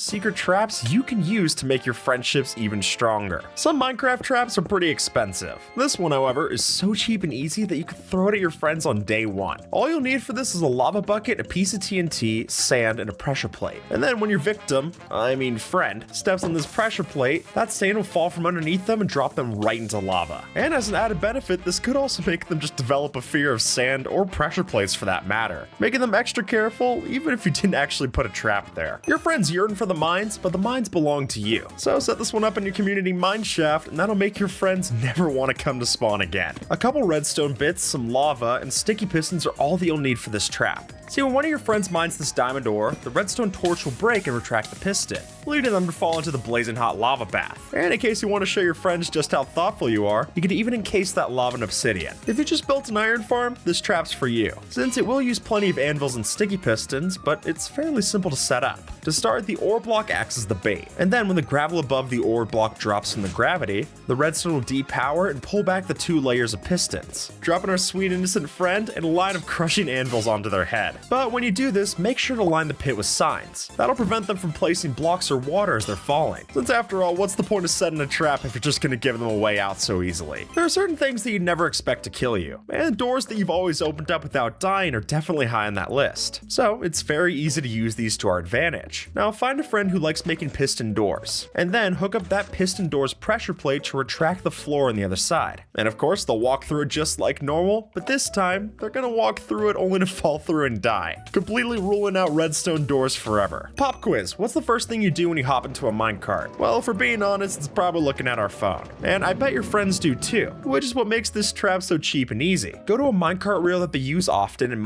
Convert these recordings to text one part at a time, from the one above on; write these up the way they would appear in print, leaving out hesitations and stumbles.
secret traps you can use to make your friendships even stronger. Some Minecraft traps are pretty expensive. This one, however, is so cheap and easy that you can throw it at your friends on day one. All you'll need for this is a lava bucket, a piece of TNT, sand, and a pressure plate. And then when your friend, steps on this pressure plate, that sand will fall from underneath them and drop them right into lava. And as an added benefit, this could also make them just develop a fear of sand or pressure plates for that matter, making them extra careful even if you didn't actually put a trap there. Your friends yearn for the mines, but the mines belong to you. So set this one up in your community mine shaft, and that'll make your friends never want to come to spawn again. A couple redstone bits, some lava, and sticky pistons are all that you'll need for this trap. See, when one of your friends mines this diamond ore, the redstone torch will break and retract the piston, leading them to fall into the blazing hot lava bath. And in case you want to show your friends just how thoughtful you are, you can even encase that lava in obsidian. If you just built an iron farm, this trap's for you, since it will use plenty of anvils and sticky pistons, but it's fairly simple to set up. To start, the ore block acts as the bait, and then when the gravel above the ore block drops from the gravity, the redstone will depower and pull back the 2 layers of pistons, dropping our sweet innocent friend and a line of crushing anvils onto their head. But when you do this, make sure to line the pit with signs. That'll prevent them from placing blocks or water as they're falling, since after all, what's the point of setting a trap if you're just going to give them a way out so easily? There are certain things that you'd never expect to kill you, and doors that you've always opened up without dying are definitely high on that list. So it's very easy to use these to our advantage. Now find a friend who likes making piston doors, and then hook up that piston door's pressure plate to retract the floor on the other side. And of course, they'll walk through it just like normal, but this time, they're gonna walk through it only to fall through and die, completely ruling out redstone doors forever. Pop quiz, what's the first thing you do when you hop into a minecart? Well, if we're being honest, it's probably looking at our phone. And I bet your friends do too, which is what makes this trap so cheap and easy. Go to a minecart reel that they use often and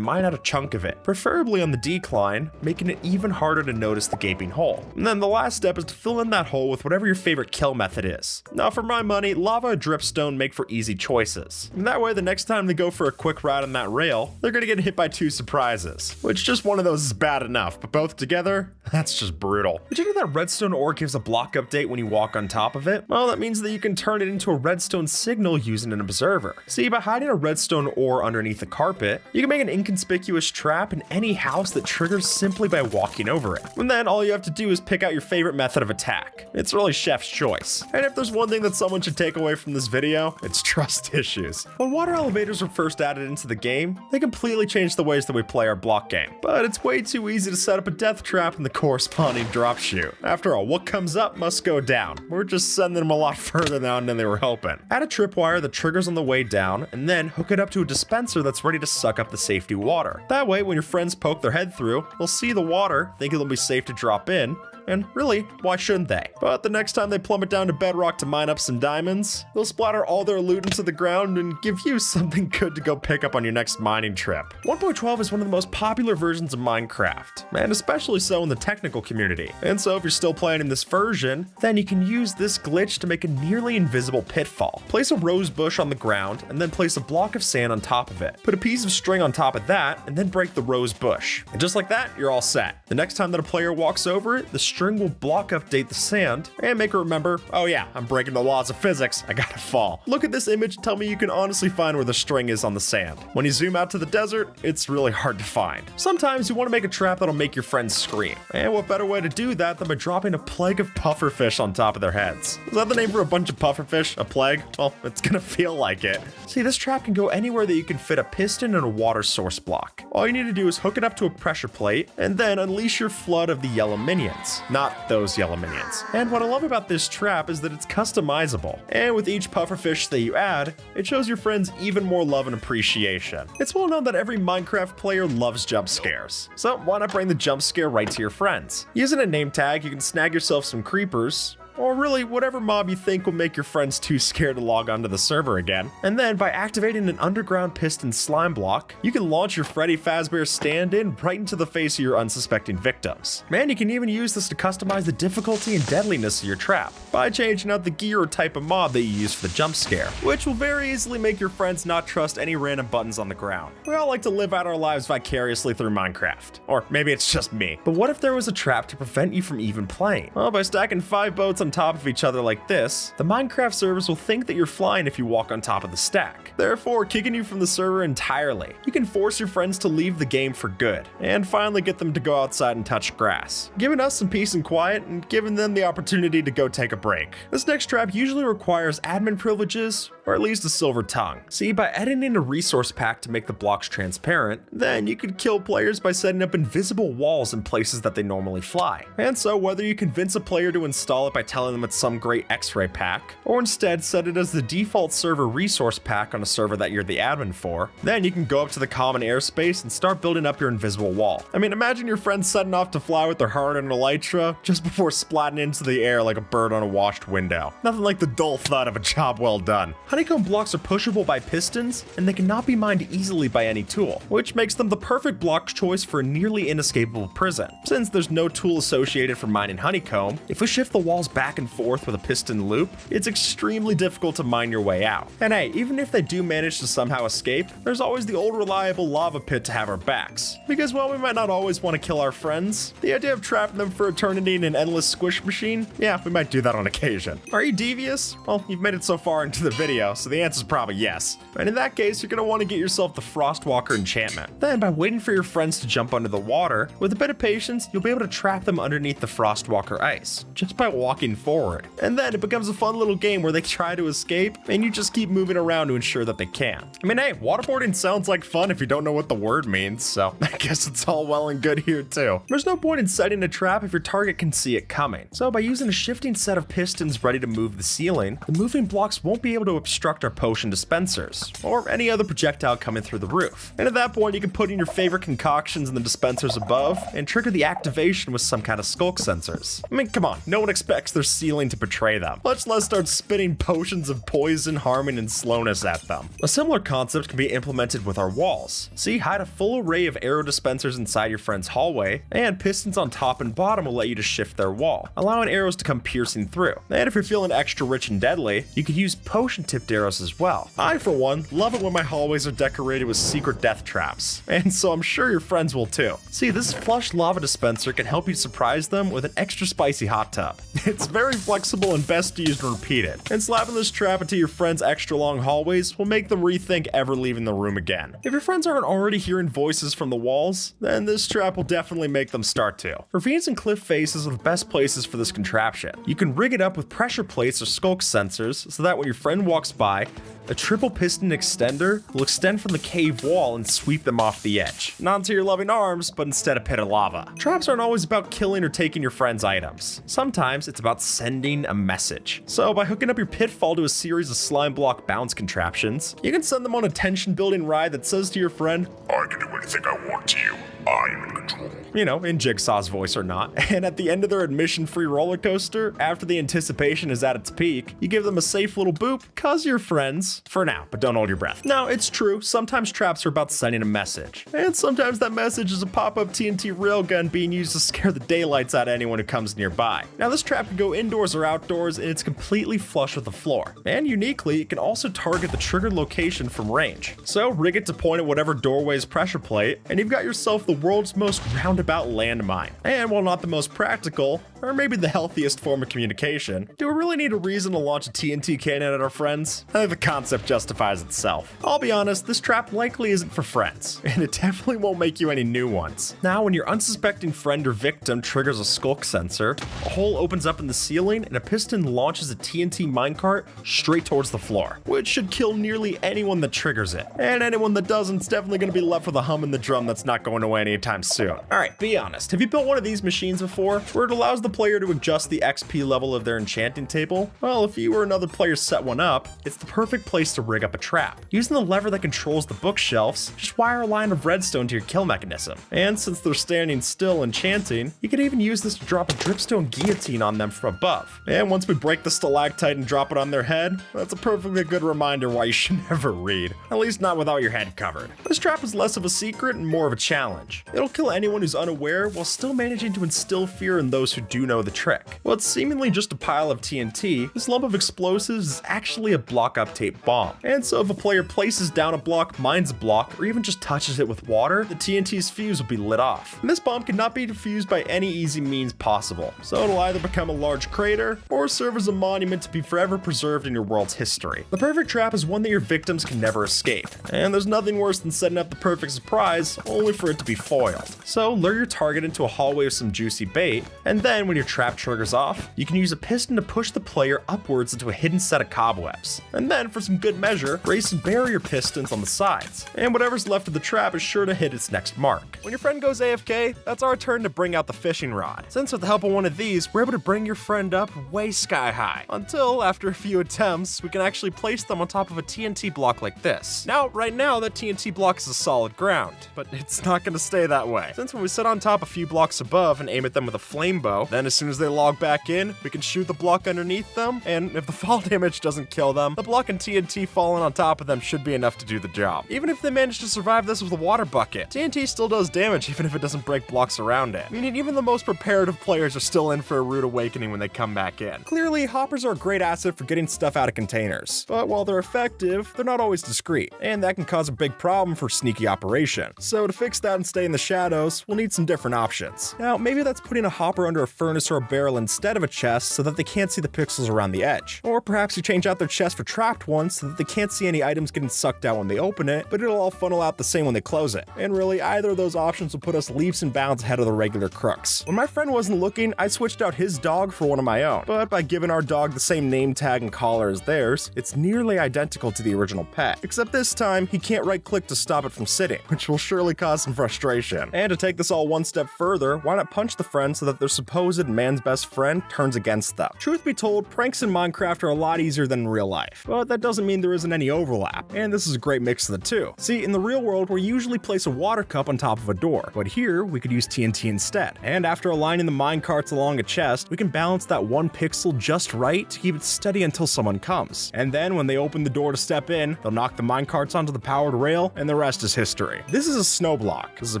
mine out a chunk of it, preferably on the decline, making it even harder to notice the gaping hole. And then the last step is to fill in that hole with whatever your favorite kill method is. Now for my money, lava and dripstone make for easy choices. And that way the next time they go for a quick ride on that rail, they're gonna get hit by 2 surprises, which just one of those is bad enough, but both together, that's just brutal. Did you know that redstone ore gives a block update when you walk on top of it? Well, that means that you can turn it into a redstone signal using an observer. See, by hiding a redstone ore underneath the carpet, you can make an inconspicuous trap in any house that triggers simply by walking over it. And then all you have to do is pick out your favorite method of attack. It's really chef's choice. And if there's one thing that someone should take away from this video, it's trust issues. When water elevators were first added into the game, they completely changed the ways that we play our block game. But it's way too easy to set up a death trap in the corresponding drop chute. After all, what comes up must go down. We're just sending them a lot further down than they were hoping. Add a tripwire that triggers on the way down, and then hook it up to a dispenser that's ready to suck up the safety water. That way, when your friends poke their head through, they'll see the water, think it'll be safe to drop in, and really, why shouldn't they? But the next time they plummet down to bedrock to mine up some diamonds, they'll splatter all their loot into the ground and give you something good to go pick up on your next mining trip. 1.12 is one of the most popular versions of Minecraft, and especially so in the technical community. And so if you're still playing in this version, then you can use this glitch to make a nearly invisible pitfall. Place a rose bush on the ground, and then place a block of sand on top of it. Put a piece of string on top of that, and then break the rose bush. And just like that, you're all set. The next time that a player walks over it, the string will block update the sand and make it remember, oh yeah, I'm breaking the laws of physics, I gotta fall. Look at this image, tell me you can honestly find where the string is on the sand. When you zoom out to the desert, it's really hard to find. Sometimes you want to make a trap that'll make your friends scream. And what better way to do that than by dropping a plague of pufferfish on top of their heads? Is that the name for a bunch of pufferfish? A plague? Well, it's gonna feel like it. See, this trap can go anywhere that you can fit a piston and a water source block. All you need to do is hook it up to a pressure plate and then unleash your flood of the yellow minions. Not those yellow minions. And what I love about this trap is that it's customizable. And with each pufferfish that you add, it shows your friends even more love and appreciation. It's well known that every Minecraft player loves jump scares. So why not bring the jump scare right to your friends? Using a name tag, you can snag yourself some creepers, or really whatever mob you think will make your friends too scared to log onto the server again. And then by activating an underground piston slime block, you can launch your Freddy Fazbear stand-in right into the face of your unsuspecting victims. Man, you can even use this to customize the difficulty and deadliness of your trap by changing out the gear or type of mob that you use for the jump scare, which will very easily make your friends not trust any random buttons on the ground. We all like to live out our lives vicariously through Minecraft. Or maybe it's just me. But what if there was a trap to prevent you from even playing? Well, by stacking 5 boats on on top of each other like this, the Minecraft servers will think that you're flying if you walk on top of the stack, therefore kicking you from the server entirely. You can force your friends to leave the game for good, and finally get them to go outside and touch grass, giving us some peace and quiet and giving them the opportunity to go take a break. This next trap usually requires admin privileges, or at least a silver tongue. See, by editing a resource pack to make the blocks transparent, then you could kill players by setting up invisible walls in places that they normally fly. And so whether you convince a player to install it by telling them it's some great X-ray pack, or instead set it as the default server resource pack on a server that you're the admin for, then you can go up to the common airspace and start building up your invisible wall. I mean, imagine your friends setting off to fly with their hard-earned elytra just before splatting into the air like a bird on a washed window. Nothing like the dull thud of a job well done. Honeycomb blocks are pushable by pistons, and they cannot be mined easily by any tool, which makes them the perfect block choice for a nearly inescapable prison. Since there's no tool associated for mining honeycomb, if we shift the walls back and forth with a piston loop, it's extremely difficult to mine your way out. And hey, even if they do manage to somehow escape, there's always the old reliable lava pit to have our backs. Because while we might not always want to kill our friends, the idea of trapping them for eternity in an endless squish machine, yeah, we might do that on occasion. Are you devious? Well, you've made it so far into the video, so the answer is probably yes. And in that case, you're going to want to get yourself the Frostwalker enchantment. Then, by waiting for your friends to jump under the water, with a bit of patience, you'll be able to trap them underneath the Frostwalker ice, just by walking forward. And then it becomes a fun little game where they try to escape, and you just keep moving around to ensure that they can. I mean, hey, waterboarding sounds like fun if you don't know what the word means, so I guess it's all well and good here too. There's no point in setting a trap if your target can see it coming. So by using a shifting set of pistons ready to move the ceiling, the moving blocks won't be able to obstruct our potion dispensers, or any other projectile coming through the roof. And at that point, you can put in your favorite concoctions in the dispensers above, and trigger the activation with some kind of skulk sensors. I mean, come on, no one expects their ceiling to betray them, much less start spitting potions of poison, harming, and slowness at them. A similar concept can be implemented with our walls. See, hide a full array of arrow dispensers inside your friend's hallway, and pistons on top and bottom will let you to shift their wall, allowing arrows to come piercing through. And if you're feeling extra rich and deadly, you could use potion-tipped arrows as well. I, for one, love it when my hallways are decorated with secret death traps, and so I'm sure your friends will too. See, this flush lava dispenser can help you surprise them with an extra spicy hot tub. It's very flexible and best used and repeated, and slapping this trap into your friends' extra long hallways will make them rethink ever leaving the room again. If your friends aren't already hearing voices from the walls, then this trap will definitely make them start to. Ravines and cliff faces are the best places for this contraption. You can rig it up with pressure plates or skulk sensors so that when your friend walks by, a triple piston extender will extend from the cave wall and sweep them off the edge. Not into your loving arms, but instead a pit of lava. Traps aren't always about killing or taking your friend's items. Sometimes it's about sending a message. So by hooking up your pitfall to a series of slime block bounce contraptions, you can send them on a tension building ride that says to your friend, "I can do anything I want to you. I am in control." You know, in Jigsaw's voice or not. And at the end of their admission-free roller coaster, after the anticipation is at its peak, you give them a safe little boop, cause you're friends. For now, but don't hold your breath. Now, it's true, sometimes traps are about sending a message. And sometimes that message is a pop-up TNT railgun being used to scare the daylights out of anyone who comes nearby. Now, this trap can go indoors or outdoors, and it's completely flush with the floor. And uniquely, it can also target the triggered location from range. So rig it to point at whatever doorway's pressure plate, and you've got yourself the world's most roundabout landmine. And while not the most practical, or maybe the healthiest form of communication, do we really need a reason to launch a TNT cannon at our friends? I think the concept justifies itself. I'll be honest, this trap likely isn't for friends, and it definitely won't make you any new ones. Now, when your unsuspecting friend or victim triggers a skulk sensor, a hole opens up in the ceiling and a piston launches a TNT minecart straight towards the floor, which should kill nearly anyone that triggers it. And anyone that doesn't is definitely going to be left with a hum in the drum that's not going away anytime soon. Alright, be honest, have you built one of these machines before, where it allows the player to adjust the XP level of their enchanting table? Well, if you or another player set one up, it's the perfect place to rig up a trap. Using the lever that controls the bookshelves, just wire a line of redstone to your kill mechanism. And since they're standing still enchanting, you can even use this to drop a dripstone guillotine on them from above. And once we break the stalactite and drop it on their head, that's a perfectly good reminder why you should never read. At least not without your head covered. This trap is less of a secret and more of a challenge. It'll kill anyone who's unaware while still managing to instill fear in those who do know the trick. What's seemingly just a pile of TNT, this lump of explosives is actually a block uptake bomb. And so if a player places down a block, mines a block, or even just touches it with water, the TNT's fuse will be lit off. And this bomb cannot be defused by any easy means possible, so it'll either become a large crater or serve as a monument to be forever preserved in your world's history. The perfect trap is one that your victims can never escape, and there's nothing worse than setting up the perfect surprise only for it to be foiled. So lure your target into a hallway with some juicy bait, and then when your trap triggers off, you can use a piston to push the player upwards into a hidden set of cobwebs. And then for some good measure, raise some barrier pistons on the sides, and whatever's left of the trap is sure to hit its next mark. When your friend goes AFK, that's our turn to bring out the fishing rod. Since with the help of one of these, we're able to bring your friend up way sky high, until after a few attempts, we can actually place them on top of a TNT block like this. Now, right now, that TNT block is a solid ground, but it's not going to stay that way. Since when we sit on top a few blocks above and aim at them with a flame bow, then as soon as they log back in, we can shoot the block underneath them, and if the fall damage doesn't kill them, the block and TNT falling on top of them should be enough to do the job. Even if they manage to survive this with a water bucket, TNT still does damage even if it doesn't break blocks around it, meaning even the most prepared of players are still in for a rude awakening when they come back in. Clearly, hoppers are a great asset for getting stuff out of containers, but while they're effective, they're not always discreet, and that can cause a big problem for sneaky operation. So to fix that and stay in the shadows, we'll need some different options. Now, maybe that's putting a hopper under a furnace or a barrel instead of a chest so that they can't see the pixels around the edge. Or perhaps you change out their chest for trapped ones so that they can't see any items getting sucked out when they open it, but it'll all funnel out the same when they close it. And really, either of those options will put us leaps and bounds ahead of the regular crooks. When my friend wasn't looking, I switched out his dog for one of my own, but by giving our dog the same name tag and collar as theirs, it's nearly identical to the original pet, except this time he can't right click to stop it from sitting, which will surely cause some frustration. And to take this all one step further, why not punch the friend so that their supposed man's best friend turns against them? Truth be told, pranks in Minecraft are a lot easier than in real life, but that doesn't mean there isn't any overlap, and this is a great mix of the two. See, in the real world, we usually place a water cup on top of a door, but here we could use TNT instead. And after aligning the minecarts along a chest, we can balance that one pixel just right to keep it steady until someone comes. And then when they open the door to step in, they'll knock the minecarts onto the powered rail, and the rest is history. This is a snow block, this is a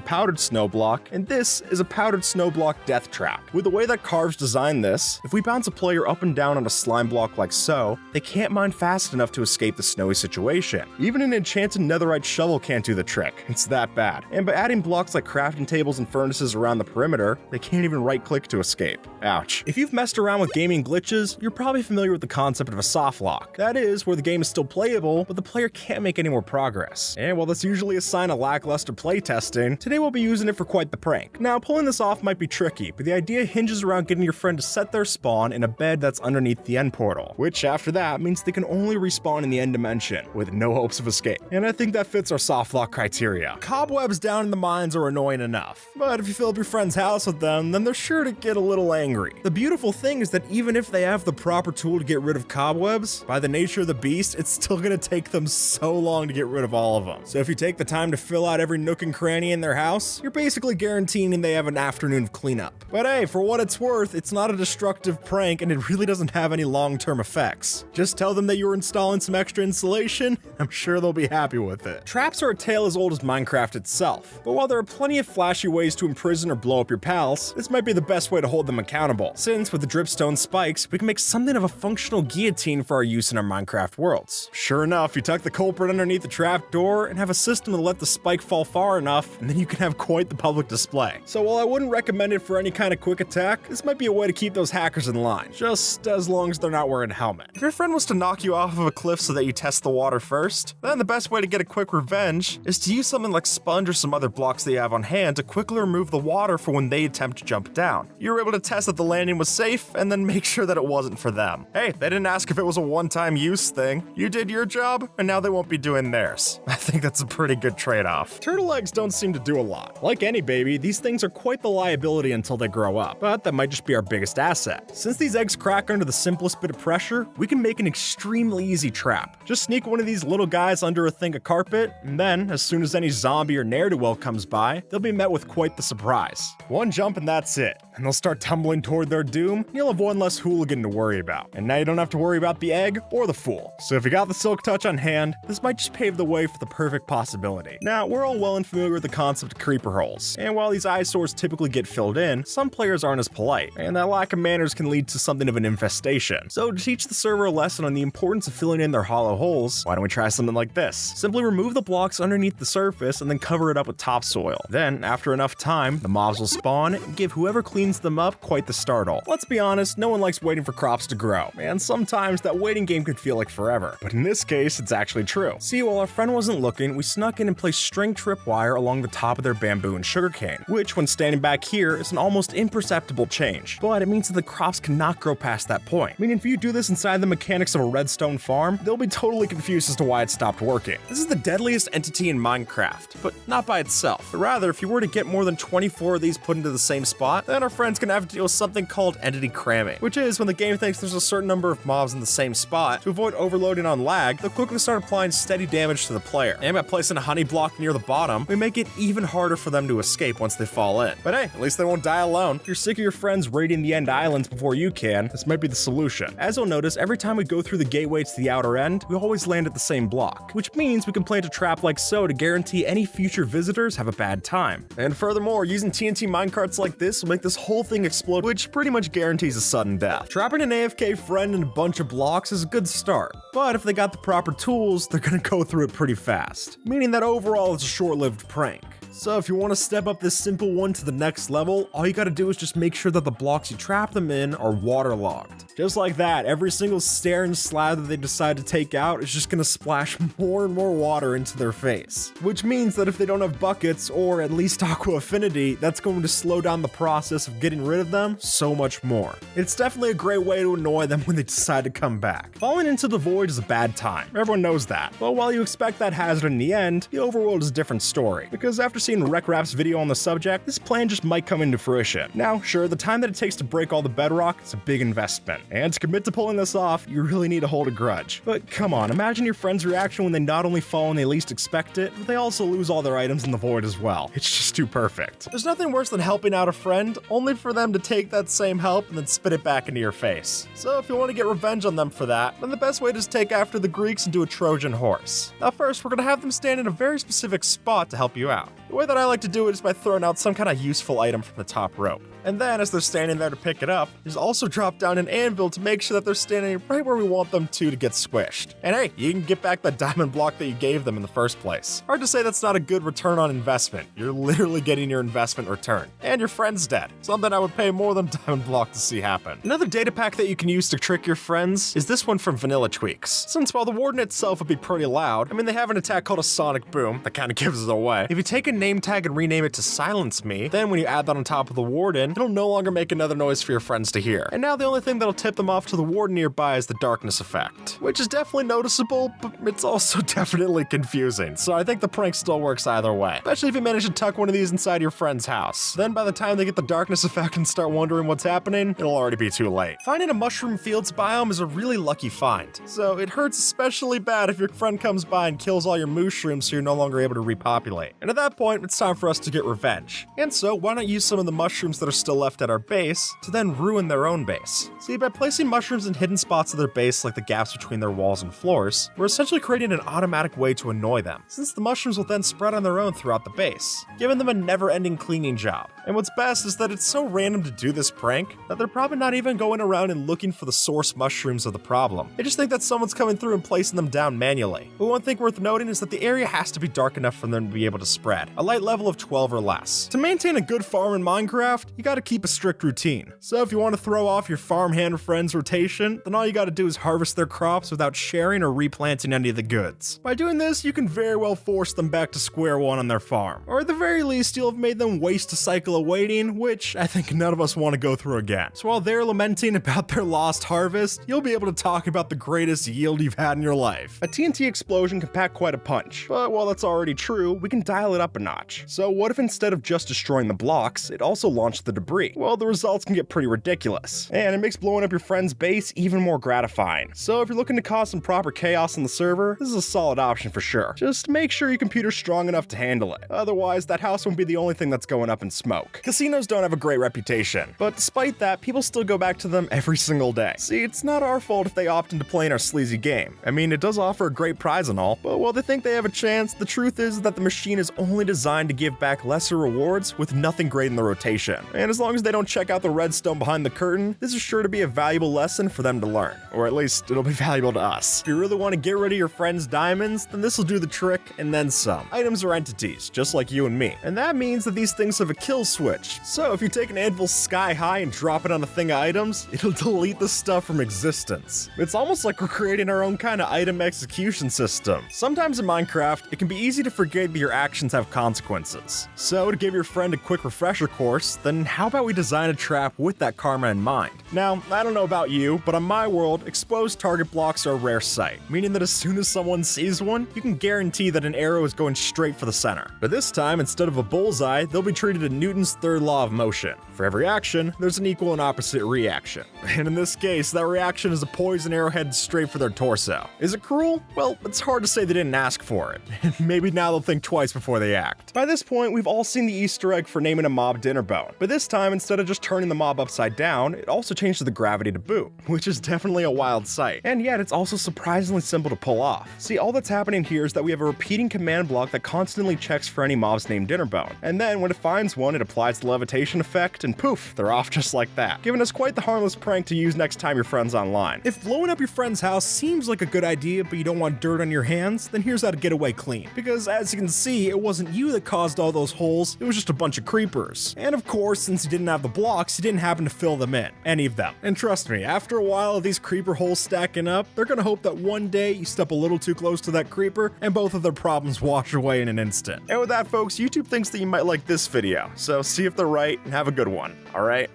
powdered snow block, and this is a powdered snow block death trap. With the way that Carves designed this, if we bounce a player up and down on a slime block like so, they can't mine fast enough to escape the snowy situation. Even an enchanted netherite shovel can't do the trick, it's that bad. And by adding blocks like crafting tables and furnaces around the perimeter, they can't even right click to escape. Ouch. If you've messed around with gaming glitches, you're probably familiar with the concept of a soft lock. That is, where the game is still playable, but the player can't make any more progress. And while that's usually a sign of lackluster playtesting, today we'll be using it for quite the prank. Now, pulling this off might be tricky, but the idea hinges around getting your friend to set their spawn in a bed that's underneath the end portal, which after that means they can only respawn in the end dimension, with no hopes of escape. And I think that fits our soft lock criteria. Cobwebs down in the mines are annoying enough, but if you fill up your friend's house with them, then they're sure to get a little angry. The beautiful thing is that even if they have the proper tool to get rid of cobwebs, by the nature of the beast, it's still gonna take them so long to get rid of all of them. So if you take the time to fill out every nook and cranny in their house, you're basically guaranteeing they have an afternoon of cleanup. But hey, for what it's worth, it's not a destructive prank and it really doesn't have any long-term effects. Just tell them that you were installing some extra insulation, I'm sure they'll be happy with it. Traps are a tale as old as Minecraft itself, but while there are plenty of flashy ways to imprison or blow up your pals, this might be the best way to hold them accountable, since with the dripstone spikes, we can make something of a functional guillotine for our use in our Minecraft worlds. Sure enough, you tuck the culprit underneath the trap door and have a system to let the spike fall far enough, and then you can have quite the public display. So while I wouldn't recommend it for any kind of quick attack, this might be a way to keep those hackers in line, just as long as they're not wearing a helmet. If your friend was to knock you off of a cliff so that you test the water first, then the best way to get a quick revenge is to use something like sponge or some other blocks that you have on hand to quickly remove the water for when they attempt to jump down. You were able to test that the landing was safe and then make sure that it wasn't for them. Hey, they didn't ask if it was a one-time use thing. You did your job, and now they won't be doing theirs. I think that's a pretty good trade-off. Turtle eggs don't seem to do a lot. Like any baby, these things are quite the liability until they grow up, but that might just be our biggest asset. Since these eggs crack under the simplest bit of pressure, we can make an extremely easy trap. Just sneak one of these little guys under a thing of carpet, and then, as soon as any zombie or ne'er-do-well comes by, they'll be met with quite the surprise. One jump and that's it, and they'll start tumbling toward their doom, and you'll have one less hooligan to worry about. And now you don't have to worry about the egg or the fool. So if you got the silk touch on hand, this might just pave the way for the perfect possibility. Now, we're all well and familiar with the concept of creeper holes, and while these eyesores typically get filled in, some players aren't as as polite, and that lack of manners can lead to something of an infestation. So to teach the server a lesson on the importance of filling in their hollow holes, why don't we try something like this? Simply remove the blocks underneath the surface and then cover it up with topsoil. Then, after enough time, the mobs will spawn and give whoever cleans them up quite the startle. Let's be honest, no one likes waiting for crops to grow, and sometimes that waiting game can feel like forever. But in this case, it's actually true. See, while our friend wasn't looking, we snuck in and placed string tripwire along the top of their bamboo and sugarcane, which when standing back here is an almost imperceptible change. But it means that the crops cannot grow past that point. Meaning if you do this inside the mechanics of a redstone farm, they'll be totally confused as to why it stopped working. This is the deadliest entity in Minecraft, but not by itself. But rather, if you were to get more than 24 of these put into the same spot, then our friend's gonna have to deal with something called entity cramming, which is when the game thinks there's a certain number of mobs in the same spot. To avoid overloading on lag, they'll quickly start applying steady damage to the player. And by placing a honey block near the bottom, we make it even harder for them to escape once they fall in. But hey, at least they won't die alone. If you're sick of your friends raiding the end islands before you can, this might be the solution. As you'll notice, every time we go through the gateway to the outer end, we always land at the same block, which means we can plant a trap like so to guarantee any future visitors have a bad time. And furthermore, using TNT minecarts like this will make this whole thing explode, which pretty much guarantees a sudden death. Trapping an AFK friend in a bunch of blocks is a good start, but if they got the proper tools, they're gonna go through it pretty fast, meaning that overall it's a short-lived prank. So if you want to step up this simple one to the next level, all you gotta do is just make sure that the blocks you trap them in are waterlogged. Just like that, every single stair and slab that they decide to take out is just gonna splash more and more water into their face. Which means that if they don't have buckets, or at least aqua affinity, that's going to slow down the process of getting rid of them so much more. It's definitely a great way to annoy them when they decide to come back. Falling into the void is a bad time, everyone knows that. But while you expect that hazard in the end, the overworld is a different story. Because after seeing RecRap's video on the subject, this plan just might come into fruition. Now, sure, the time that it takes to break all the bedrock is a big investment, and to commit to pulling this off, you really need to hold a grudge. But come on, imagine your friend's reaction when they not only fall when they least expect it, but they also lose all their items in the void as well. It's just too perfect. There's nothing worse than helping out a friend, only for them to take that same help and then spit it back into your face. So if you want to get revenge on them for that, then the best way is to take after the Greeks and do a Trojan horse. Now first, we're going to have them stand in a very specific spot to help you out. The way that I like to do it is by throwing out some kind of useful item from the top rope. And then, as they're standing there to pick it up, there's also drop down an anvil to make sure that they're standing right where we want them to get squished. And hey, you can get back that diamond block that you gave them in the first place. Hard to say that's not a good return on investment. You're literally getting your investment returned. And your friend's dead. Something I would pay more than diamond block to see happen. Another data pack that you can use to trick your friends is this one from Vanilla Tweaks. Since while the Warden itself would be pretty loud, I mean they have an attack called a Sonic Boom that kind of gives it away. If you take a name tag and rename it to Silence Me, then when you add that on top of the Warden, it'll no longer make another noise for your friends to hear. And now the only thing that'll tip them off to the Warden nearby is the darkness effect, which is definitely noticeable, but it's also definitely confusing. So I think the prank still works either way, especially if you manage to tuck one of these inside your friend's house. Then by the time they get the darkness effect and start wondering what's happening, it'll already be too late. Finding a mushroom fields biome is a really lucky find, so it hurts especially bad if your friend comes by and kills all your mushrooms so you're no longer able to repopulate. And at that point, it's time for us to get revenge. And so why not use some of the mushrooms that are still left at our base to then ruin their own base? See, by placing mushrooms in hidden spots of their base like the gaps between their walls and floors, we're essentially creating an automatic way to annoy them, since the mushrooms will then spread on their own throughout the base, giving them a never-ending cleaning job. And what's best is that it's so random to do this prank that they're probably not even going around and looking for the source mushrooms of the problem. They just think that someone's coming through and placing them down manually. But one thing worth noting is that the area has to be dark enough for them to be able to spread, a light level of 12 or less. To maintain a good farm in Minecraft, you gotta keep a strict routine. So if you want to throw off your farmhand friend's rotation, then all you gotta do is harvest their crops without sharing or replanting any of the goods. By doing this, you can very well force them back to square one on their farm. Or at the very least, you'll have made them waste a cycle of waiting, which I think none of us want to go through again. So while they're lamenting about their lost harvest, you'll be able to talk about the greatest yield you've had in your life. A TNT explosion can pack quite a punch, but while that's already true, we can dial it up a notch. So what if instead of just destroying the blocks, it also launched the debris? Well, the results can get pretty ridiculous, and it makes blowing up your friend's base even more gratifying. So if you're looking to cause some proper chaos on the server, this is a solid option for sure. Just make sure your computer's strong enough to handle it. Otherwise, that house won't be the only thing that's going up in smoke. joke. Casinos don't have a great reputation, but despite that, people still go back to them every single day. See, it's not our fault if they opt into playing our sleazy game. I mean, it does offer a great prize and all, but while they think they have a chance, the truth is that the machine is only designed to give back lesser rewards with nothing great in the rotation. And as long as they don't check out the redstone behind the curtain, this is sure to be a valuable lesson for them to learn. Or at least, it'll be valuable to us. If you really want to get rid of your friend's diamonds, then this will do the trick and then some. Items are entities, just like you and me. And that means that these things have a kill switch. So if you take an anvil sky high and drop it on a thing of items, it'll delete the stuff from existence. It's almost like we're creating our own kind of item execution system. Sometimes in Minecraft, it can be easy to forget that your actions have consequences. So to give your friend a quick refresher course, then how about we design a trap with that karma in mind? Now, I don't know about you, but on my world, exposed target blocks are a rare sight, meaning that as soon as someone sees one, you can guarantee that an arrow is going straight for the center. But this time, instead of a bullseye, they'll be treated to Newton's third law of motion. For every action, there's an equal and opposite reaction. And in this case, that reaction is a poison arrow headed straight for their torso. Is it cruel? Well, it's hard to say they didn't ask for it. And maybe now they'll think twice before they act. By this point, we've all seen the Easter egg for naming a mob Dinnerbone. But this time, instead of just turning the mob upside down, it also changed the gravity to boot, which is definitely a wild sight. And yet, it's also surprisingly simple to pull off. See, all that's happening here is that we have a repeating command block that constantly checks for any mobs named Dinnerbone. And then when it finds one, it applies the levitation effect, and poof, they're off just like that, giving us quite the harmless prank to use next time your friend's online. If blowing up your friend's house seems like a good idea, but you don't want dirt on your hands, then here's how to get away clean. Because as you can see, it wasn't you that caused all those holes, it was just a bunch of creepers. And of course, since you didn't have the blocks, you didn't happen to fill them in, any of them. And trust me, after a while of these creeper holes stacking up, they're gonna hope that one day you step a little too close to that creeper, and both of their problems wash away in an instant. And with that, folks, YouTube thinks that you might like this video, so see if they're right and have a good one, alright?